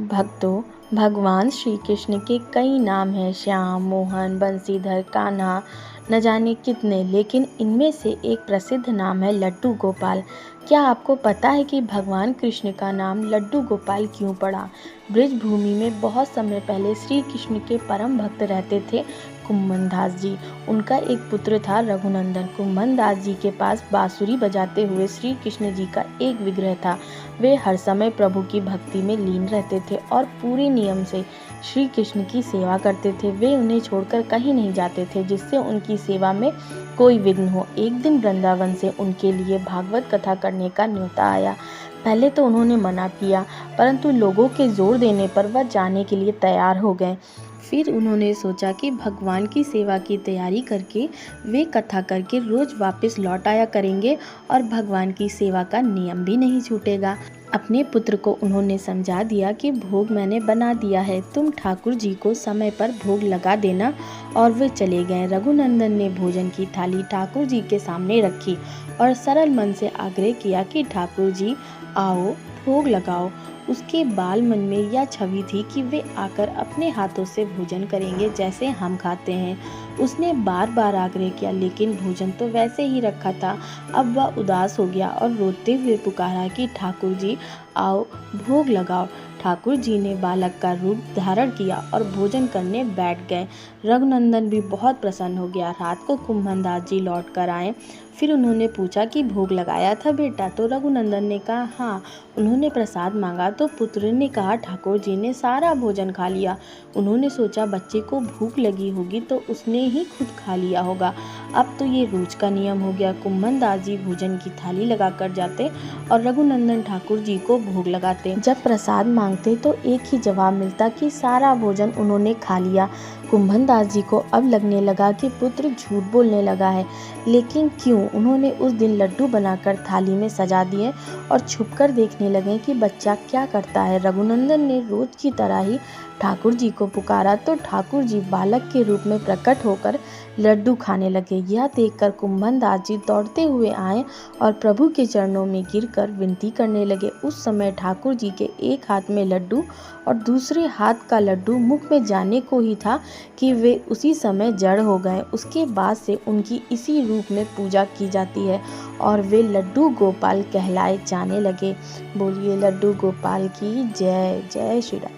भक्तों, भगवान श्री कृष्ण के कई नाम हैं। श्याम, मोहन, बंसीधर, कान्हा, न जाने कितने, लेकिन इनमें से एक प्रसिद्ध नाम है लड्डू गोपाल। क्या आपको पता है कि भगवान कृष्ण का नाम लड्डू गोपाल क्यों पड़ा? ब्रज भूमि में बहुत समय पहले श्री कृष्ण के परम भक्त रहते थे कुम्भनदास जी। उनका एक पुत्र था रघुनंदन। कुम्भनदास जी के पास बांसुरी बजाते हुए श्री कृष्ण जी का एक विग्रह था। वे हर समय प्रभु की भक्ति में लीन रहते थे और पूरे नियम से श्री कृष्ण की सेवा करते थे। वे उन्हें छोड़कर कहीं नहीं जाते थे जिससे उनकी सेवा में कोई विघ्न हो। एक दिन वृंदावन से उनके लिए भागवत कथा करने का न्योता आया। पहले तो उन्होंने मना किया, परंतु लोगों के जोर देने पर वह जाने के लिए तैयार हो गए। फिर उन्होंने सोचा कि भगवान की सेवा की तैयारी करके वे कथा करके रोज वापस लौट आया करेंगे और भगवान की सेवा का नियम भी नहीं छूटेगा। अपने पुत्र को उन्होंने समझा दिया कि भोग मैंने बना दिया है, तुम ठाकुर जी को समय पर भोग लगा देना। और वे चले गए। रघुनंदन ने भोजन की थाली ठाकुर जी के सामने रखी और सरल मन से आग्रह किया कि ठाकुर जी आओ, भोग लगाओ। उसके बाल मन में यह छवि थी कि वे आकर अपने हाथों से भोजन करेंगे जैसे हम खाते हैं। उसने बार बार आग्रह किया, लेकिन भोजन तो वैसे ही रखा था। अब वह उदास हो गया और रोते हुए पुकारा कि ठाकुर जी आओ, भोग लगाओ। ठाकुर जी ने बालक का रूप धारण किया और भोजन करने बैठ गए। रघुनंदन भी बहुत प्रसन्न हो गया। रात को कुम्भनदास जी लौट कर आए। फिर उन्होंने पूछा कि भोग लगाया था बेटा? तो रघुनंदन ने कहा हाँ। उन्होंने प्रसाद मांगा तो पुत्र ने कहा ठाकुर जी ने सारा भोजन खा लिया। उन्होंने सोचा बच्चे को भूख लगी होगी तो उसने ही खुद खा लिया होगा। अब तो ये रोज का नियम हो गया। कुम्भनदास जी भोजन की थाली लगा कर जाते और रघुनंदन ठाकुर जी को भोग लगाते। जब प्रसाद मांगते तो एक ही जवाब मिलता कि सारा भोजन उन्होंने खा लिया। कुम्भनदास जी को अब लगने लगा कि पुत्र झूठ बोलने लगा है, लेकिन क्यों? उन्होंने उस दिन लड्डू बनाकर थाली में सजा दिए और छुपकर देखने लगे कि बच्चा क्या करता है। रघुनंदन ने रोज की तरह ही ठाकुर जी को पुकारा तो ठाकुर जी बालक के रूप में प्रकट होकर लड्डू खाने लगे। यह देखकर कुम्भनदास जी दौड़ते हुए आए और प्रभु के चरणों में गिरकर विनती करने लगे। उस समय ठाकुर जी के एक हाथ में लड्डू और दूसरे हाथ का लड्डू मुख में जाने को ही था कि वे उसी समय जड़ हो गए। उसके बाद से उनकी इसी रूप में पूजा की जाती है और वे लड्डू गोपाल कहलाए जाने लगे। बोलिए लड्डू गोपाल की जय। जय श्री राम।